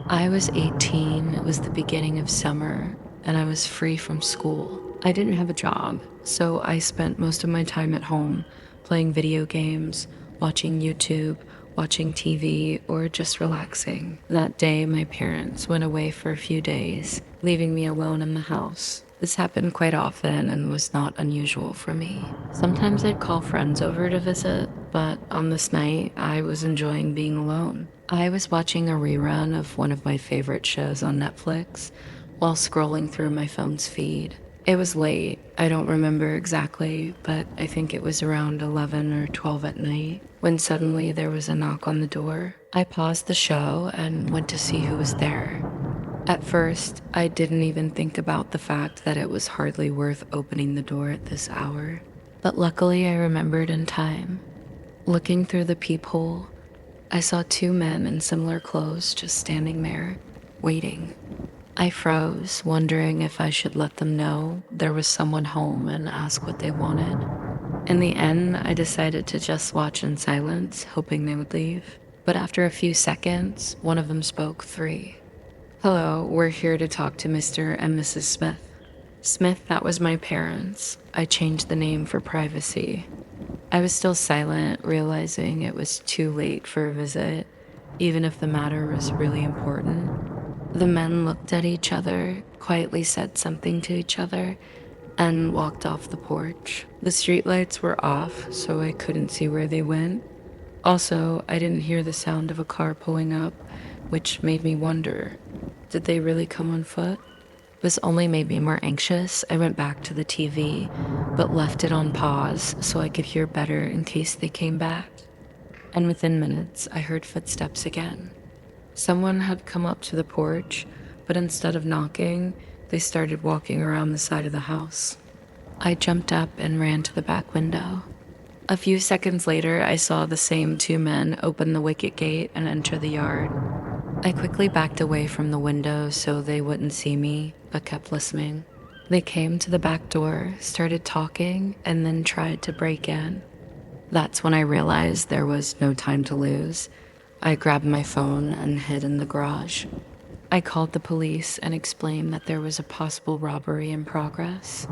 I was 18, it was the beginning of summer, and I was free from school. I didn't have a job, so I spent most of my time at home playing video games, watching YouTube, watching TV, or just relaxing. That day, my parents went away for a few days, leaving me alone in the house. This happened quite often and was not unusual for me. Sometimes I'd call friends over to visit, but on this night, I was enjoying being alone. I was watching a rerun of one of my favorite shows on Netflix while scrolling through my phone's feed. It was late, I don't remember exactly, but I think it was around 11 or 12 at night when suddenly there was a knock on the door. I paused the show and went to see who was there. At first, I didn't even think about the fact that it was hardly worth opening the door at this hour. But luckily, I remembered in time. Looking through the peephole, I saw two men in similar clothes just standing there, waiting. I froze, wondering if I should let them know there was someone home and ask what they wanted. In the end, I decided to just watch in silence, hoping they would leave. But after a few seconds, one of them spoke three. Hello, we're here to talk to Mr. and Mrs. Smith. Smith, that was my parents. I changed the name for privacy. I was still silent, realizing it was too late for a visit, even if the matter was really important. The men looked at each other, quietly said something to each other, and walked off the porch. The streetlights were off, so I couldn't see where they went. Also, I didn't hear the sound of a car pulling up, which made me wonder, did they really come on foot? This only made me more anxious. I went back to the TV, but left it on pause so I could hear better in case they came back. And within minutes, I heard footsteps again. Someone had come up to the porch, but instead of knocking, they started walking around the side of the house. I jumped up and ran to the back window. A few seconds later, I saw the same two men open the wicket gate and enter the yard. I quickly backed away from the window so they wouldn't see me, but kept listening. They came to the back door, started talking, and then tried to break in. That's when I realized there was no time to lose. I grabbed my phone and hid in the garage. I called the police and explained that there was a possible robbery in progress.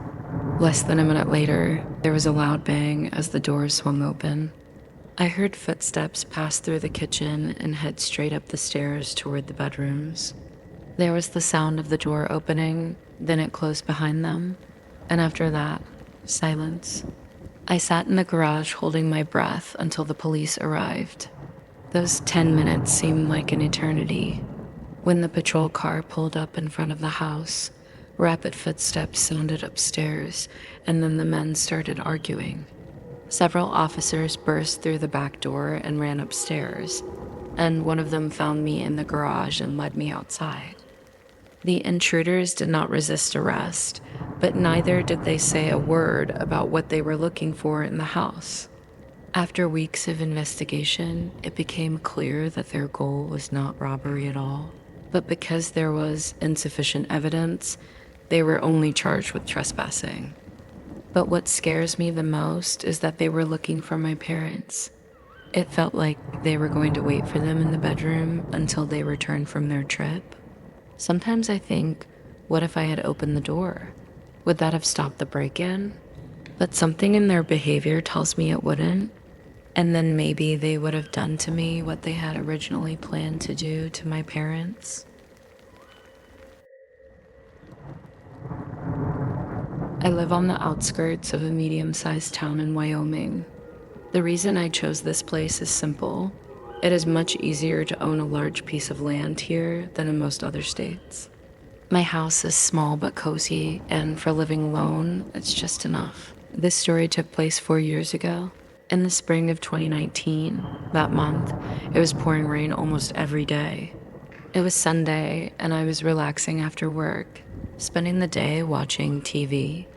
Less than a minute later, there was a loud bang as the doors swung open. I heard footsteps pass through the kitchen and head straight up the stairs toward the bedrooms. There was the sound of the door opening, then it closed behind them, and after that, silence. I sat in the garage holding my breath until the police arrived. Those 10 minutes seemed like an eternity. When the patrol car pulled up in front of the house, rapid footsteps sounded upstairs, and then the men started arguing. Several officers burst through the back door and ran upstairs, and one of them found me in the garage and led me outside. The intruders did not resist arrest, but neither did they say a word about what they were looking for in the house. After weeks of investigation, it became clear that their goal was not robbery at all, but because there was insufficient evidence, they were only charged with trespassing. But what scares me the most is that they were looking for my parents. It felt like they were going to wait for them in the bedroom until they returned from their trip. Sometimes I think, what if I had opened the door? Would that have stopped the break-in? But something in their behavior tells me it wouldn't. And then maybe they would have done to me what they had originally planned to do to my parents. I live on the outskirts of a medium-sized town in Wyoming. The reason I chose this place is simple. It is much easier to own a large piece of land here than in most other states. My house is small but cozy, and for living alone, it's just enough. This story took place 4 years ago. In the spring of 2019, that month, it was pouring rain almost every day. It was Sunday, and I was relaxing after work, spending the day watching TV.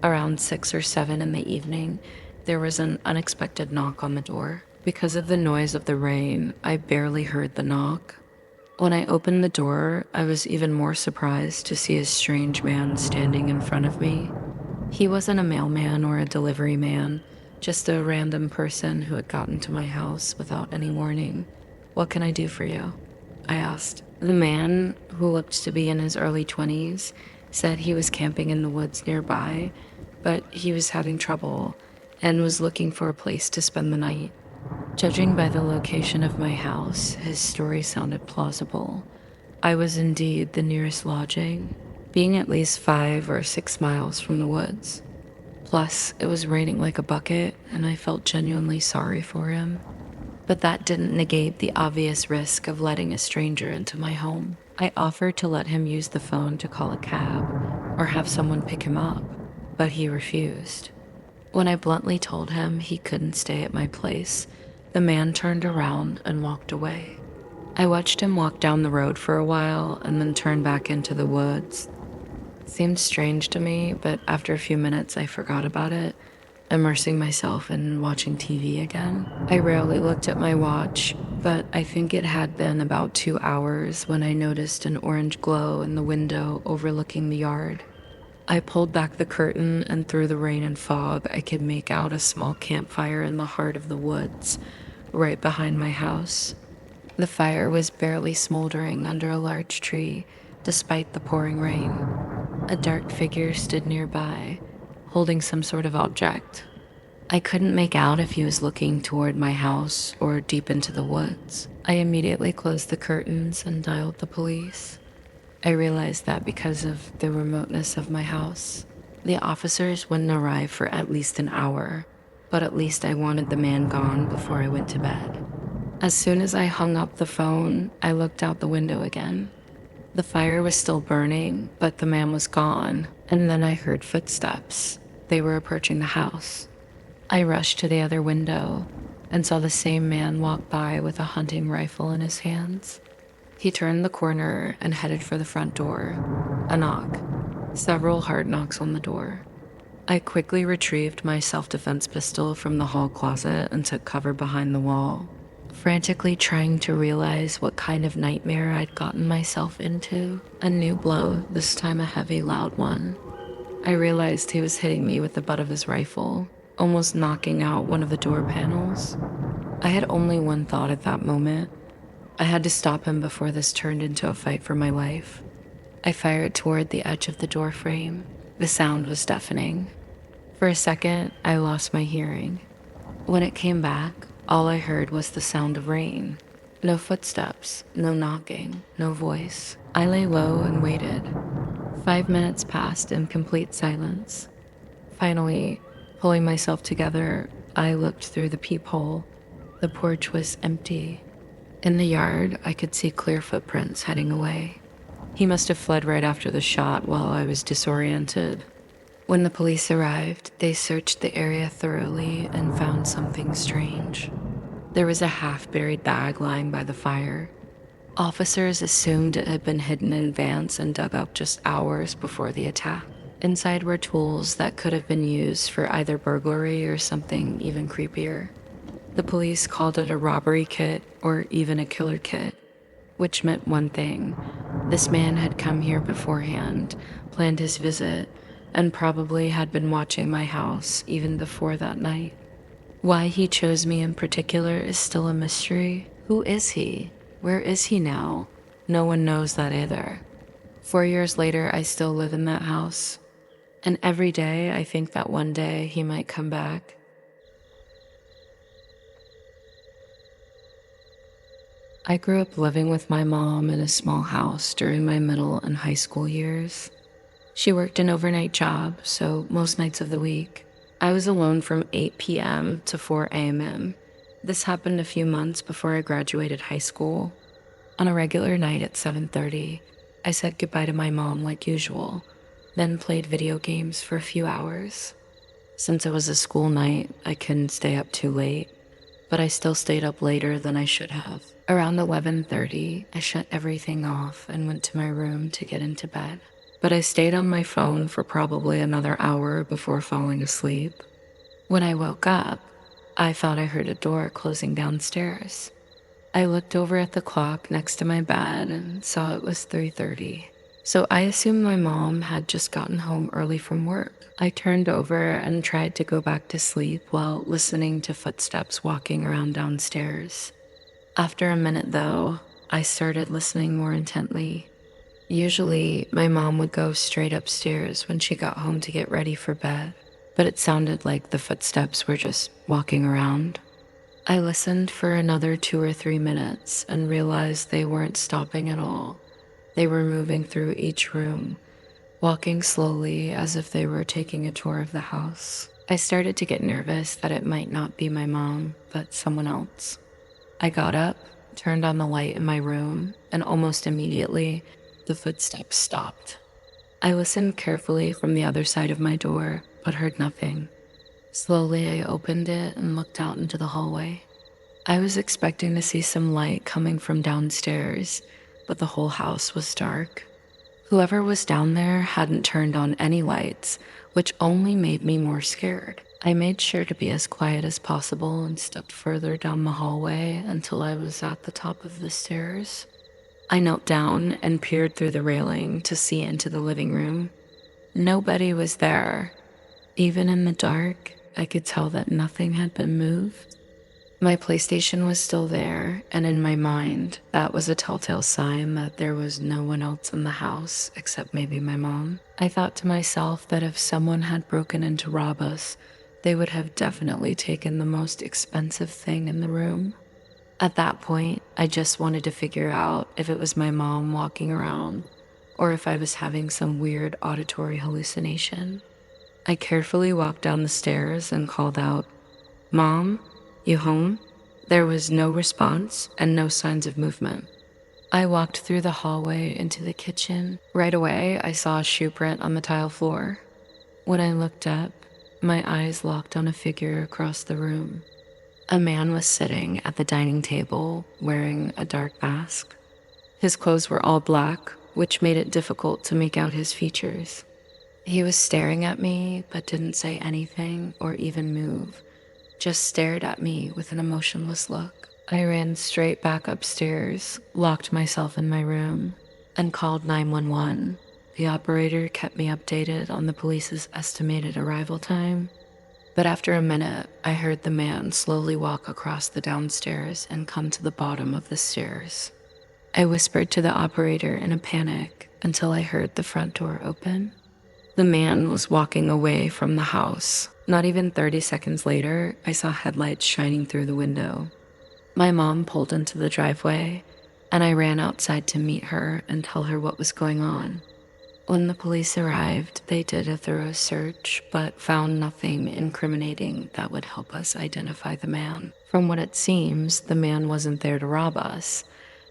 Around 6 or 7 in the evening, there was an unexpected knock on the door. Because of the noise of the rain, I barely heard the knock. When I opened the door, I was even more surprised to see a strange man standing in front of me. He wasn't a mailman or a delivery man, just a random person who had gotten to my house without any warning. "What can I do for you?" I asked. The man, who looked to be in his early 20s, said he was camping in the woods nearby, but he was having trouble and was looking for a place to spend the night. Judging by the location of my house, his story sounded plausible. I was indeed the nearest lodging, being at least 5 or 6 miles from the woods. Plus, it was raining like a bucket, and I felt genuinely sorry for him. But that didn't negate the obvious risk of letting a stranger into my home. I offered to let him use the phone to call a cab or have someone pick him up, but he refused. When I bluntly told him he couldn't stay at my place, the man turned around and walked away. I watched him walk down the road for a while and then turn back into the woods. It seemed strange to me, but after a few minutes I forgot about it, immersing myself in watching TV again. I rarely looked at my watch, but I think it had been about 2 hours when I noticed an orange glow in the window overlooking the yard. I pulled back the curtain, and through the rain and fog, I could make out a small campfire in the heart of the woods, right behind my house. The fire was barely smoldering under a large tree, despite the pouring rain. A dark figure stood nearby, holding some sort of object. I couldn't make out if he was looking toward my house or deep into the woods. I immediately closed the curtains and dialed the police. I realized that because of the remoteness of my house, the officers wouldn't arrive for at least an hour, but at least I wanted the man gone before I went to bed. As soon as I hung up the phone, I looked out the window again. The fire was still burning, but the man was gone, and then I heard footsteps. They were approaching the house. I rushed to the other window and saw the same man walk by with a hunting rifle in his hands. He turned the corner and headed for the front door. A knock. Several hard knocks on the door. I quickly retrieved my self-defense pistol from the hall closet and took cover behind the wall, frantically trying to realize what kind of nightmare I'd gotten myself into. A new blow, this time a heavy, loud one. I realized he was hitting me with the butt of his rifle, almost knocking out one of the door panels. I had only one thought at that moment. I had to stop him before this turned into a fight for my life. I fired toward the edge of the door frame. The sound was deafening. For a second, I lost my hearing. When it came back, all I heard was the sound of rain. No footsteps, no knocking, no voice. I lay low and waited. 5 minutes passed in complete silence. Finally, pulling myself together, I looked through the peephole. The porch was empty. In the yard, I could see clear footprints heading away. He must have fled right after the shot while I was disoriented. When the police arrived, they searched the area thoroughly and found something strange. There was a half-buried bag lying by the fire. Officers assumed it had been hidden in advance and dug up just hours before the attack. Inside were tools that could have been used for either burglary or something even creepier. The police called it a robbery kit or even a killer kit, which meant one thing. This man had come here beforehand, planned his visit, and probably had been watching my house even before that night. Why he chose me in particular is still a mystery. Who is he? Where is he now? No one knows that either. 4 years later, I still live in that house. And every day, I think that one day he might come back. I grew up living with my mom in a small house during my middle and high school years. She worked an overnight job, so most nights of the week, I was alone from 8 p.m. to 4 a.m. This happened a few months before I graduated high school. On a regular night at 7:30, I said goodbye to my mom like usual, then played video games for a few hours. Since it was a school night, I couldn't stay up too late, but I still stayed up later than I should have. Around 11:30, I shut everything off and went to my room to get into bed. But I stayed on my phone for probably another hour before falling asleep. When I woke up, I thought I heard a door closing downstairs. I looked over at the clock next to my bed and saw it was 3:30. So I assumed my mom had just gotten home early from work. I turned over and tried to go back to sleep while listening to footsteps walking around downstairs. After a minute though, I started listening more intently. Usually, my mom would go straight upstairs when she got home to get ready for bed, but it sounded like the footsteps were just walking around. I listened for another 2 or 3 minutes and realized they weren't stopping at all. They were moving through each room, walking slowly as if they were taking a tour of the house. I started to get nervous that it might not be my mom, but someone else. I got up, turned on the light in my room, and almost immediately, the footsteps stopped. I listened carefully from the other side of my door, but heard nothing. Slowly, I opened it and looked out into the hallway. I was expecting to see some light coming from downstairs, but the whole house was dark. Whoever was down there hadn't turned on any lights, which only made me more scared. I made sure to be as quiet as possible and stepped further down the hallway until I was at the top of the stairs. I knelt down and peered through the railing to see into the living room. Nobody was there. Even in the dark, I could tell that nothing had been moved. My PlayStation was still there, and in my mind, that was a telltale sign that there was no one else in the house except maybe my mom. I thought to myself that if someone had broken in to rob us, they would have definitely taken the most expensive thing in the room. At that point, I just wanted to figure out if it was my mom walking around or if I was having some weird auditory hallucination. I carefully walked down the stairs and called out, "Mom, you home?" There was no response and no signs of movement. I walked through the hallway into the kitchen. Right away, I saw a shoe print on the tile floor. When I looked up, my eyes locked on a figure across the room. A man was sitting at the dining table wearing a dark mask. His clothes were all black, which made it difficult to make out his features. He was staring at me, but didn't say anything or even move, just stared at me with an emotionless look. I ran straight back upstairs, locked myself in my room, and called 911. The operator kept me updated on the police's estimated arrival time. But after a minute, I heard the man slowly walk across the downstairs and come to the bottom of the stairs. I whispered to the operator in a panic until I heard the front door open. The man was walking away from the house. Not even 30 seconds later, I saw headlights shining through the window. My mom pulled into the driveway, and I ran outside to meet her and tell her what was going on. When the police arrived, they did a thorough search, but found nothing incriminating that would help us identify the man. From what it seems, the man wasn't there to rob us,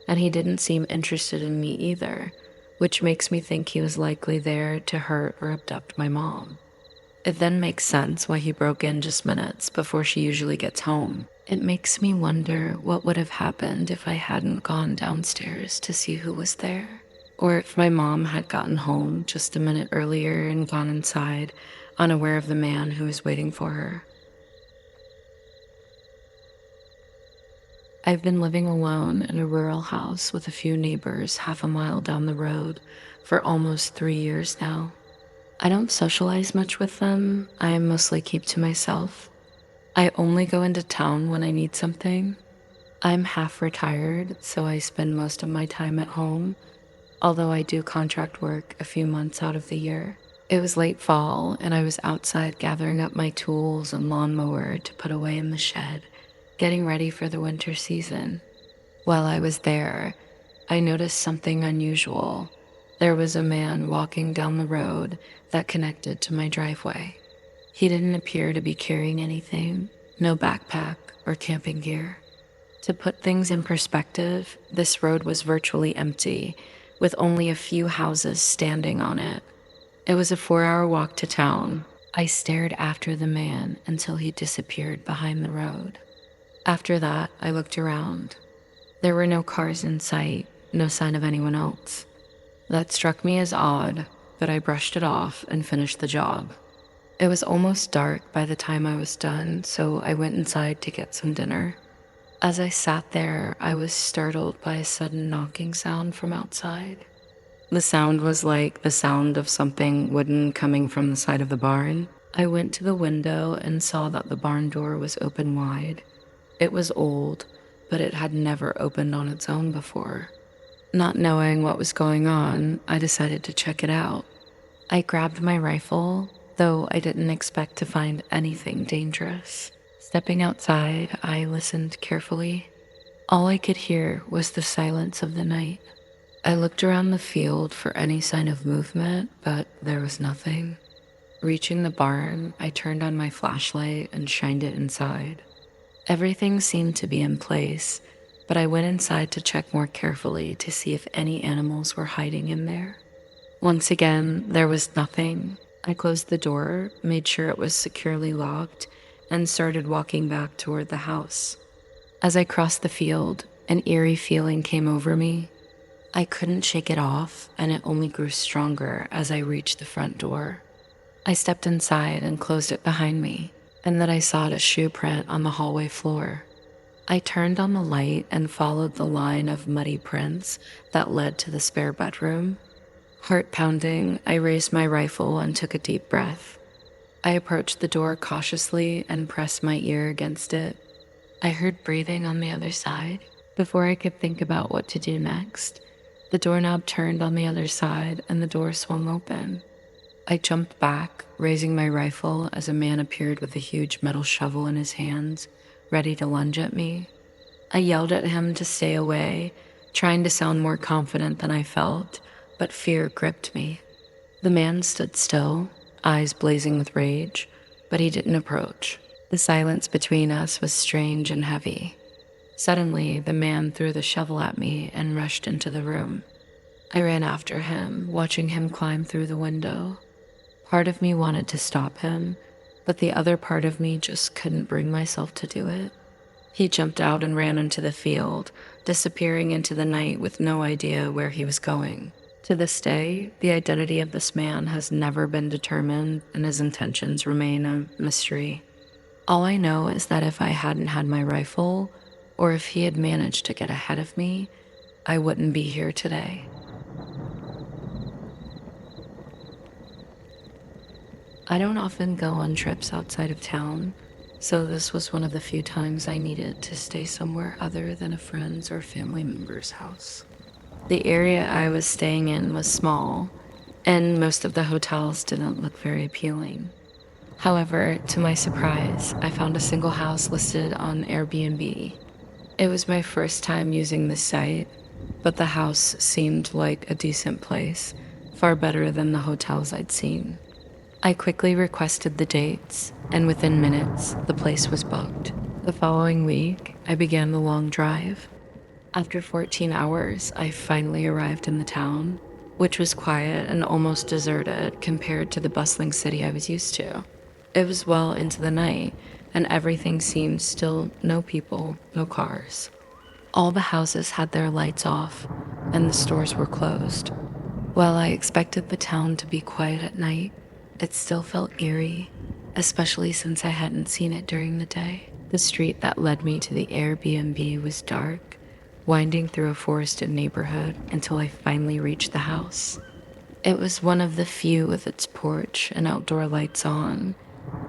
and he didn't seem interested in me either, which makes me think he was likely there to hurt or abduct my mom. It then makes sense why he broke in just minutes before she usually gets home. It makes me wonder what would have happened if I hadn't gone downstairs to see who was there. Or if my mom had gotten home just a minute earlier and gone inside, unaware of the man who was waiting for her. I've been living alone in a rural house with a few neighbors half a mile down the road for almost 3 years now. I don't socialize much with them. I mostly keep to myself. I only go into town when I need something. I'm half retired, so I spend most of my time at home, although I do contract work a few months out of the year. It was late fall, and I was outside gathering up my tools and lawnmower to put away in the shed, getting ready for the winter season. While I was there, I noticed something unusual. There was a man walking down the road that connected to my driveway. He didn't appear to be carrying anything, no backpack or camping gear. To put things in perspective, this road was virtually empty, with only a few houses standing on it. It was a 4-hour walk to town. I stared after the man until he disappeared behind the road. After that, I looked around. There were no cars in sight, no sign of anyone else. That struck me as odd, but I brushed it off and finished the job. It was almost dark by the time I was done, so I went inside to get some dinner. As I sat there, I was startled by a sudden knocking sound from outside. The sound was like the sound of something wooden coming from the side of the barn. I went to the window and saw that the barn door was open wide. It was old, but it had never opened on its own before. Not knowing what was going on, I decided to check it out. I grabbed my rifle, though I didn't expect to find anything dangerous. Stepping outside, I listened carefully. All I could hear was the silence of the night. I looked around the field for any sign of movement, but there was nothing. Reaching the barn, I turned on my flashlight and shined it inside. Everything seemed to be in place, but I went inside to check more carefully to see if any animals were hiding in there. Once again, there was nothing. I closed the door, made sure it was securely locked, and started walking back toward the house. As I crossed the field, an eerie feeling came over me. I couldn't shake it off, and it only grew stronger as I reached the front door. I stepped inside and closed it behind me, and then I saw a shoe print on the hallway floor. I turned on the light and followed the line of muddy prints that led to the spare bedroom. Heart pounding, I raised my rifle and took a deep breath. I approached the door cautiously and pressed my ear against it. I heard breathing on the other side. Before I could think about what to do next, the doorknob turned on the other side and the door swung open. I jumped back, raising my rifle as a man appeared with a huge metal shovel in his hands, ready to lunge at me. I yelled at him to stay away, trying to sound more confident than I felt, but fear gripped me. The man stood still, eyes blazing with rage, but he didn't approach. The silence between us was strange and heavy. Suddenly, the man threw the shovel at me and rushed into the room. I ran after him, watching him climb through the window. Part of me wanted to stop him, but the other part of me just couldn't bring myself to do it. He jumped out and ran into the field, disappearing into the night with no idea where he was going. To this day, the identity of this man has never been determined, and his intentions remain a mystery. All I know is that if I hadn't had my rifle, or if he had managed to get ahead of me, I wouldn't be here today. I don't often go on trips outside of town, so this was one of the few times I needed to stay somewhere other than a friend's or family member's house. The area I was staying in was small, and most of the hotels didn't look very appealing. However, to my surprise, I found a single house listed on Airbnb. It was my first time using this site, but the house seemed like a decent place, far better than the hotels I'd seen. I quickly requested the dates, and within minutes, the place was booked. The following week, I began the long drive. After 14 hours, I finally arrived in the town, which was quiet and almost deserted compared to the bustling city I was used to. It was well into the night, and everything seemed still no people, no cars. All the houses had their lights off, and the stores were closed. While I expected the town to be quiet at night, it still felt eerie, especially since I hadn't seen it during the day. The street that led me to the Airbnb was dark, winding through a forested neighborhood until I finally reached the house. It was one of the few with its porch and outdoor lights on,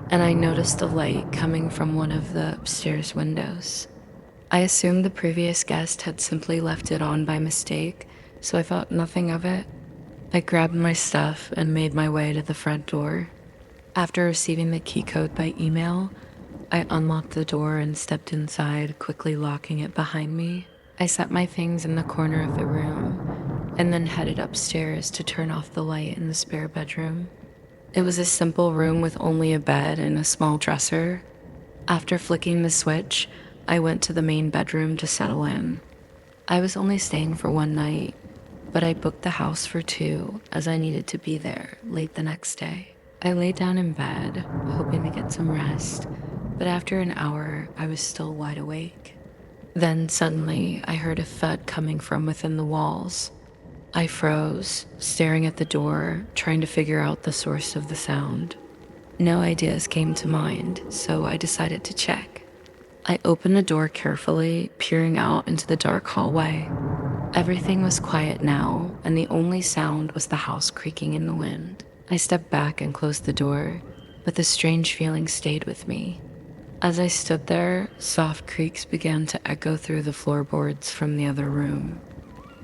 and I noticed a light coming from one of the upstairs windows. I assumed the previous guest had simply left it on by mistake, so I thought nothing of it. I grabbed my stuff and made my way to the front door. After receiving the key code by email, I unlocked the door and stepped inside, quickly locking it behind me. I set my things in the corner of the room and then headed upstairs to turn off the light in the spare bedroom. It was a simple room with only a bed and a small dresser. After flicking the switch, I went to the main bedroom to settle in. I was only staying for one night, but I booked the house for 2 as I needed to be there late the next day. I lay down in bed, hoping to get some rest, but after an hour, I was still wide awake. Then suddenly, I heard a thud coming from within the walls. I froze, staring at the door, trying to figure out the source of the sound. No ideas came to mind, so I decided to check. I opened the door carefully, peering out into the dark hallway. Everything was quiet now, and the only sound was the house creaking in the wind. I stepped back and closed the door, but the strange feeling stayed with me. As I stood there, soft creaks began to echo through the floorboards from the other room.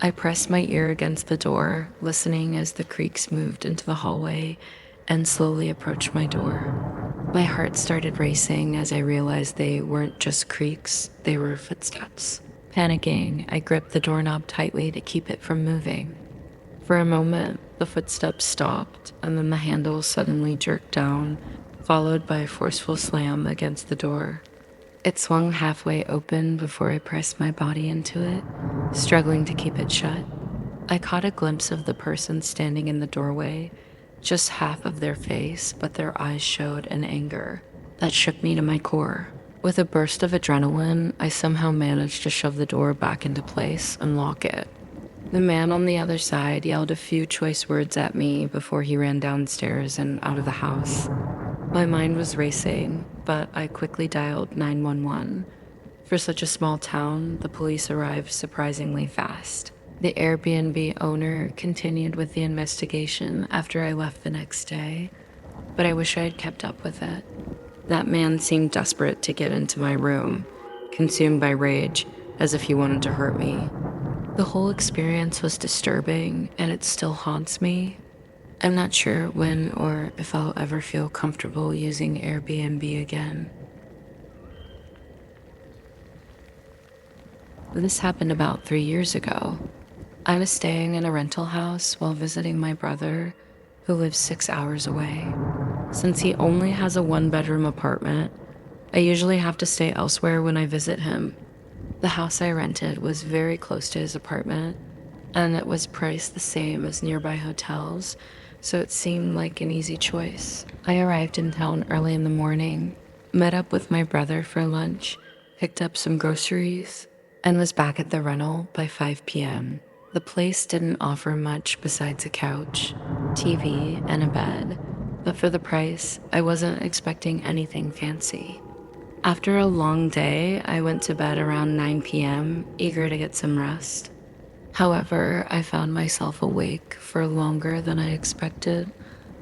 I pressed my ear against the door, listening as the creaks moved into the hallway and slowly approached my door. My heart started racing as I realized they weren't just creaks, they were footsteps. Panicking, I gripped the doorknob tightly to keep it from moving. For a moment, the footsteps stopped, and then the handle suddenly jerked down, followed by a forceful slam against the door. It swung halfway open before I pressed my body into it, struggling to keep it shut. I caught a glimpse of the person standing in the doorway, just half of their face, but their eyes showed an anger that shook me to my core. With a burst of adrenaline, I somehow managed to shove the door back into place and lock it. The man on the other side yelled a few choice words at me before he ran downstairs and out of the house. My mind was racing, but I quickly dialed 911. For such a small town, the police arrived surprisingly fast. The Airbnb owner continued with the investigation after I left the next day, but I wish I had kept up with it. That man seemed desperate to get into my room, consumed by rage, as if he wanted to hurt me. The whole experience was disturbing, and it still haunts me. I'm not sure when or if I'll ever feel comfortable using Airbnb again. This happened about 3 years ago. I was staying in a rental house while visiting my brother, who lives 6 hours away. Since he only has a one-bedroom apartment, I usually have to stay elsewhere when I visit him. The house I rented was very close to his apartment, and it was priced the same as nearby hotels, so it seemed like an easy choice. I arrived in town early in the morning, met up with my brother for lunch, picked up some groceries, and was back at the rental by 5 p.m. The place didn't offer much besides a couch, TV, and a bed, but for the price, I wasn't expecting anything fancy. After a long day, I went to bed around 9 p.m., eager to get some rest. However, I found myself awake for longer than I expected,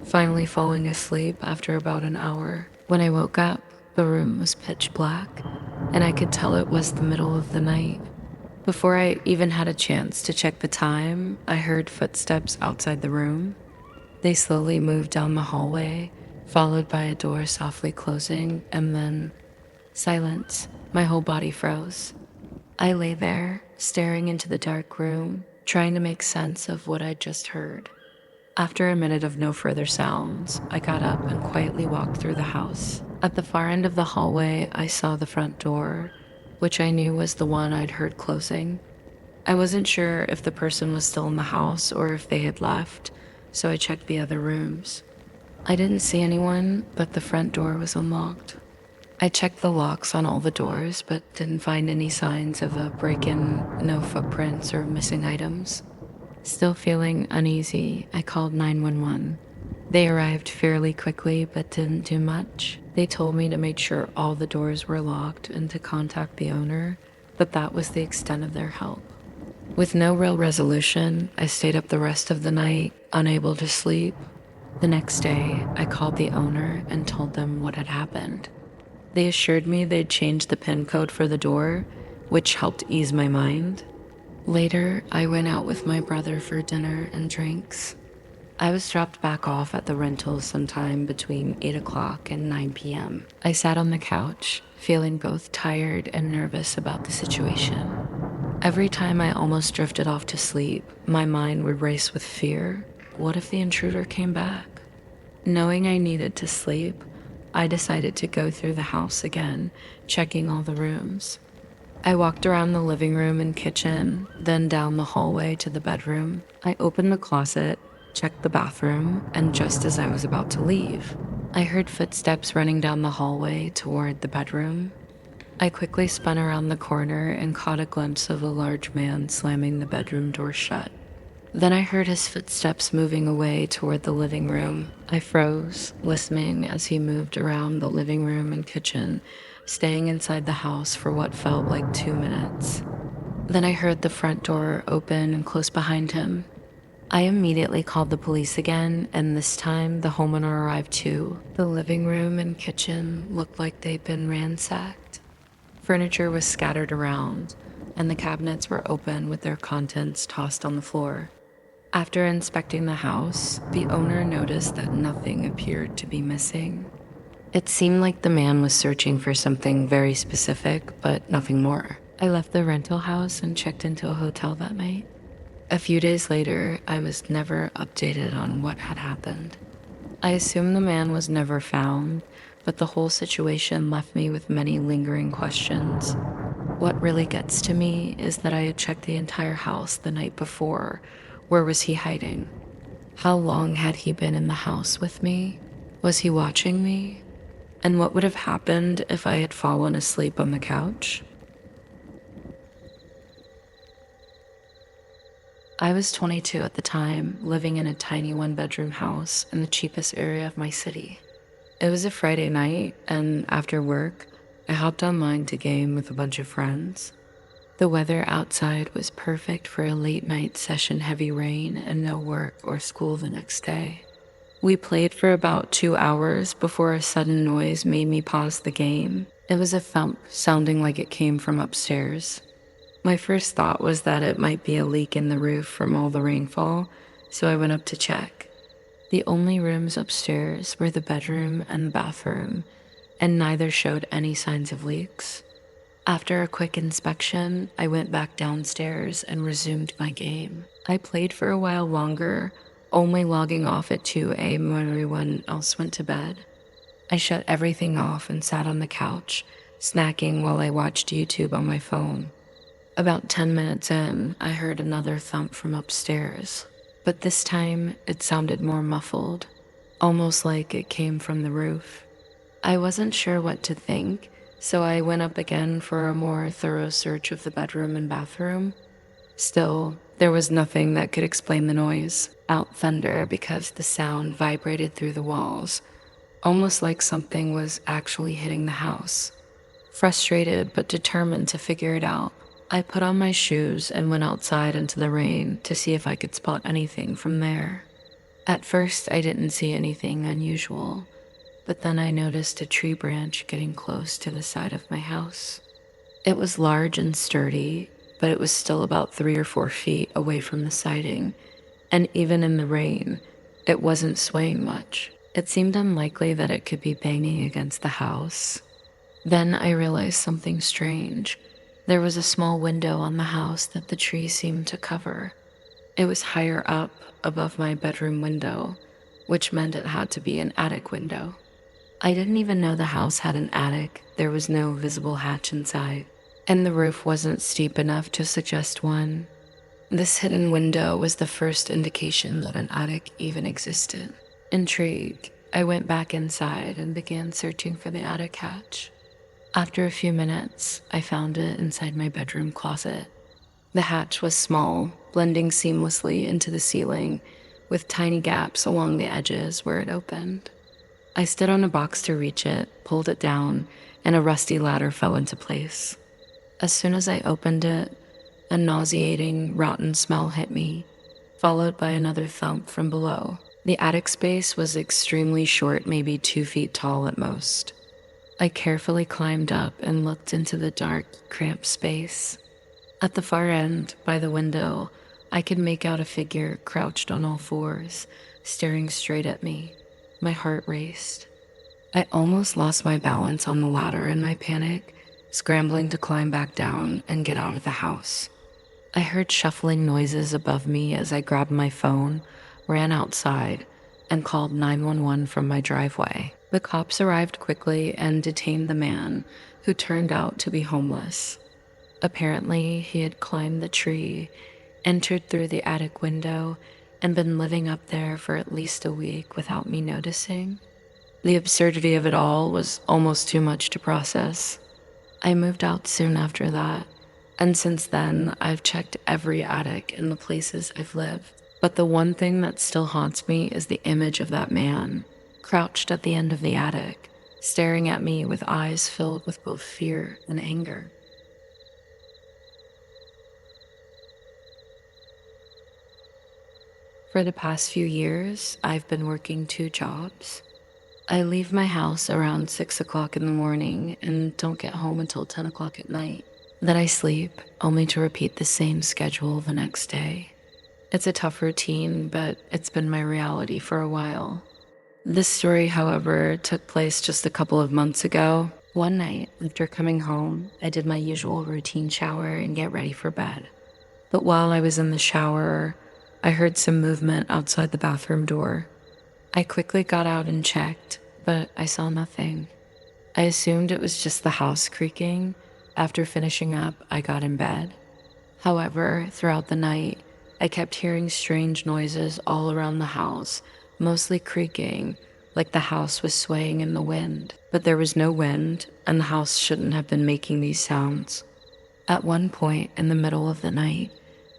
finally falling asleep after about an hour. When I woke up, the room was pitch black, and I could tell it was the middle of the night. Before I even had a chance to check the time, I heard footsteps outside the room. They slowly moved down the hallway, followed by a door softly closing, and then silence. My whole body froze. I lay there, staring into the dark room, trying to make sense of what I'd just heard. After a minute of no further sounds, I got up and quietly walked through the house. At the far end of the hallway, I saw the front door, which I knew was the one I'd heard closing. I wasn't sure if the person was still in the house or if they had left, so I checked the other rooms. I didn't see anyone, but the front door was unlocked. I checked the locks on all the doors, but didn't find any signs of a break-in, no footprints or missing items. Still feeling uneasy, I called 911. They arrived fairly quickly, but didn't do much. They told me to make sure all the doors were locked and to contact the owner, but that was the extent of their help. With no real resolution, I stayed up the rest of the night, unable to sleep. The next day, I called the owner and told them what had happened. They assured me they'd changed the PIN code for the door, which helped ease my mind. Later, I went out with my brother for dinner and drinks. I was dropped back off at the rental sometime between 8 o'clock and 9 p.m. I sat on the couch, feeling both tired and nervous about the situation. Every time I almost drifted off to sleep, my mind would race with fear. What if the intruder came back? Knowing I needed to sleep, I decided to go through the house again, checking all the rooms. I walked around the living room and kitchen, then down the hallway to the bedroom. I opened the closet, checked the bathroom, and just as I was about to leave, I heard footsteps running down the hallway toward the bedroom. I quickly spun around the corner and caught a glimpse of a large man slamming the bedroom door shut. Then I heard his footsteps moving away toward the living room. I froze, listening as he moved around the living room and kitchen, staying inside the house for what felt like 2 minutes. Then I heard the front door open and close behind him. I immediately called the police again, and this time the homeowner arrived too. The living room and kitchen looked like they'd been ransacked. Furniture was scattered around, and the cabinets were open with their contents tossed on the floor. After inspecting the house, the owner noticed that nothing appeared to be missing. It seemed like the man was searching for something very specific, but nothing more. I left the rental house and checked into a hotel that night. A few days later, I was never updated on what had happened. I assume the man was never found, but the whole situation left me with many lingering questions. What really gets to me is that I had checked the entire house the night before. Where was he hiding? How long had he been in the house with me? Was he watching me? And what would have happened if I had fallen asleep on the couch? I was 22 at the time, living in a tiny one-bedroom house in the cheapest area of my city. It was a Friday night, and after work, I hopped online to game with a bunch of friends. The weather outside was perfect for a late night session, heavy rain, and no work or school the next day. We played for about 2 hours before a sudden noise made me pause the game. It was a thump sounding like it came from upstairs. My first thought was that it might be a leak in the roof from all the rainfall, so I went up to check. The only rooms upstairs were the bedroom and the bathroom, and neither showed any signs of leaks. After a quick inspection, I went back downstairs and resumed my game. I played for a while longer, only logging off at 2 a.m. when everyone else went to bed. I shut everything off and sat on the couch, snacking while I watched YouTube on my phone. About 10 minutes in, I heard another thump from upstairs, but this time it sounded more muffled, almost like it came from the roof. I wasn't sure what to think, so I went up again for a more thorough search of the bedroom and bathroom. Still, there was nothing that could explain the noise. Out thunder because the sound vibrated through the walls, almost like something was actually hitting the house. Frustrated but determined to figure it out, I put on my shoes and went outside into the rain to see if I could spot anything from there. At first, I didn't see anything unusual, but then I noticed a tree branch getting close to the side of my house. It was large and sturdy, but it was still about 3 or 4 feet away from the siding, and even in the rain, it wasn't swaying much. It seemed unlikely that it could be banging against the house. Then I realized something strange. There was a small window on the house that the tree seemed to cover. It was higher up, above my bedroom window, which meant it had to be an attic window. I didn't even know the house had an attic. There was no visible hatch inside, and the roof wasn't steep enough to suggest one. This hidden window was the first indication that an attic even existed. Intrigued, I went back inside and began searching for the attic hatch. After a few minutes, I found it inside my bedroom closet. The hatch was small, blending seamlessly into the ceiling, with tiny gaps along the edges where it opened. I stood on a box to reach it, pulled it down, and a rusty ladder fell into place. As soon as I opened it, a nauseating, rotten smell hit me, followed by another thump from below. The attic space was extremely short, maybe 2 feet tall at most. I carefully climbed up and looked into the dark, cramped space. At the far end, by the window, I could make out a figure crouched on all fours, staring straight at me. My heart raced. I almost lost my balance on the ladder in my panic, scrambling to climb back down and get out of the house. I heard shuffling noises above me as I grabbed my phone, ran outside, and called 911 from my driveway. The cops arrived quickly and detained the man, who turned out to be homeless. Apparently, he had climbed the tree, entered through the attic window, and been living up there for at least a week without me noticing. The absurdity of it all was almost too much to process. I moved out soon after that, and since then, I've checked every attic in the places I've lived. But the one thing that still haunts me is the image of that man, crouched at the end of the attic, staring at me with eyes filled with both fear and anger. For the past few years, I've been working two jobs. I leave my house around 6 o'clock in the morning and don't get home until 10 o'clock at night. Then I sleep, only to repeat the same schedule the next day. It's a tough routine, but it's been my reality for a while. This story, however, took place just a couple of months ago. One night, after coming home, I did my usual routine shower and get ready for bed. But while I was in the shower, I heard some movement outside the bathroom door. I quickly got out and checked, but I saw nothing. I assumed it was just the house creaking. After finishing up, I got in bed. However, throughout the night, I kept hearing strange noises all around the house, mostly creaking, like the house was swaying in the wind. But there was no wind, and the house shouldn't have been making these sounds. At one point in the middle of the night,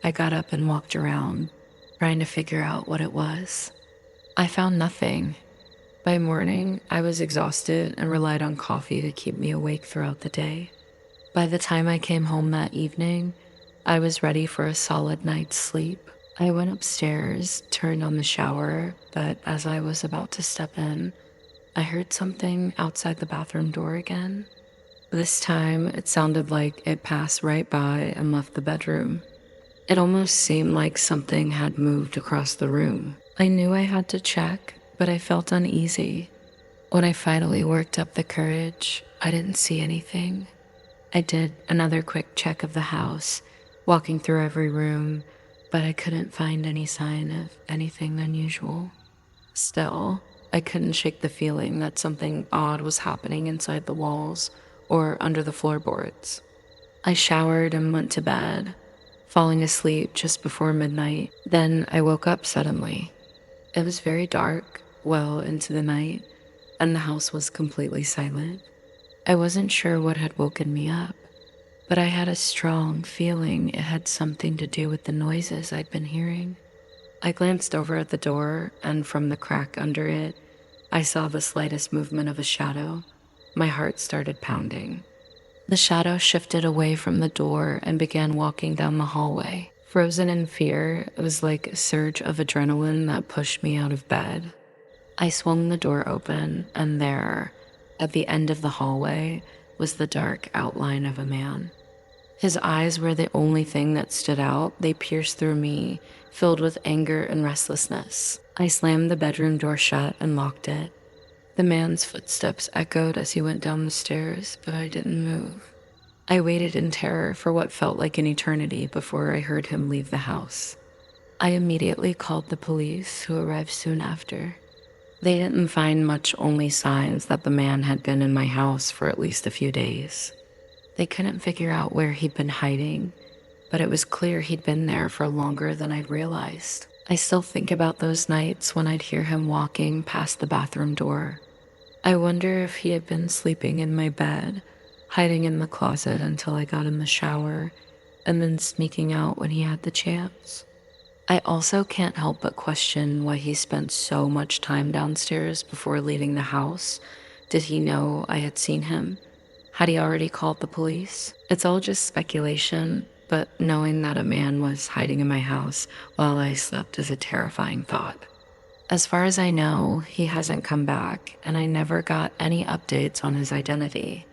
I got up and walked around, trying to figure out what it was. I found nothing. By morning, I was exhausted and relied on coffee to keep me awake throughout the day. By the time I came home that evening, I was ready for a solid night's sleep. I went upstairs, turned on the shower, but as I was about to step in, I heard something outside the bathroom door again. This time, it sounded like it passed right by and left the bedroom. It almost seemed like something had moved across the room. I knew I had to check, but I felt uneasy. When I finally worked up the courage, I didn't see anything. I did another quick check of the house, walking through every room, but I couldn't find any sign of anything unusual. Still, I couldn't shake the feeling that something odd was happening inside the walls or under the floorboards. I showered and went to bed, falling asleep just before midnight. Then I woke up suddenly. It was very dark, well into the night, and the house was completely silent. I wasn't sure what had woken me up, but I had a strong feeling it had something to do with the noises I'd been hearing. I glanced over at the door, and from the crack under it, I saw the slightest movement of a shadow. My heart started pounding. The shadow shifted away from the door and began walking down the hallway. Frozen in fear, it was like a surge of adrenaline that pushed me out of bed. I swung the door open, and there, at the end of the hallway, was the dark outline of a man. His eyes were the only thing that stood out. They pierced through me, filled with anger and restlessness. I slammed the bedroom door shut and locked it. The man's footsteps echoed as he went down the stairs, but I didn't move. I waited in terror for what felt like an eternity before I heard him leave the house. I immediately called the police, who arrived soon after. They didn't find much, only signs that the man had been in my house for at least a few days. They couldn't figure out where he'd been hiding, but it was clear he'd been there for longer than I'd realized. I still think about those nights when I'd hear him walking past the bathroom door. I wonder if he had been sleeping in my bed, hiding in the closet until I got in the shower, and then sneaking out when he had the chance. I also can't help but question why he spent so much time downstairs before leaving the house. Did he know I had seen him? Had he already called the police? It's all just speculation, but knowing that a man was hiding in my house while I slept is a terrifying thought. As far as I know, he hasn't come back, and I never got any updates on his identity.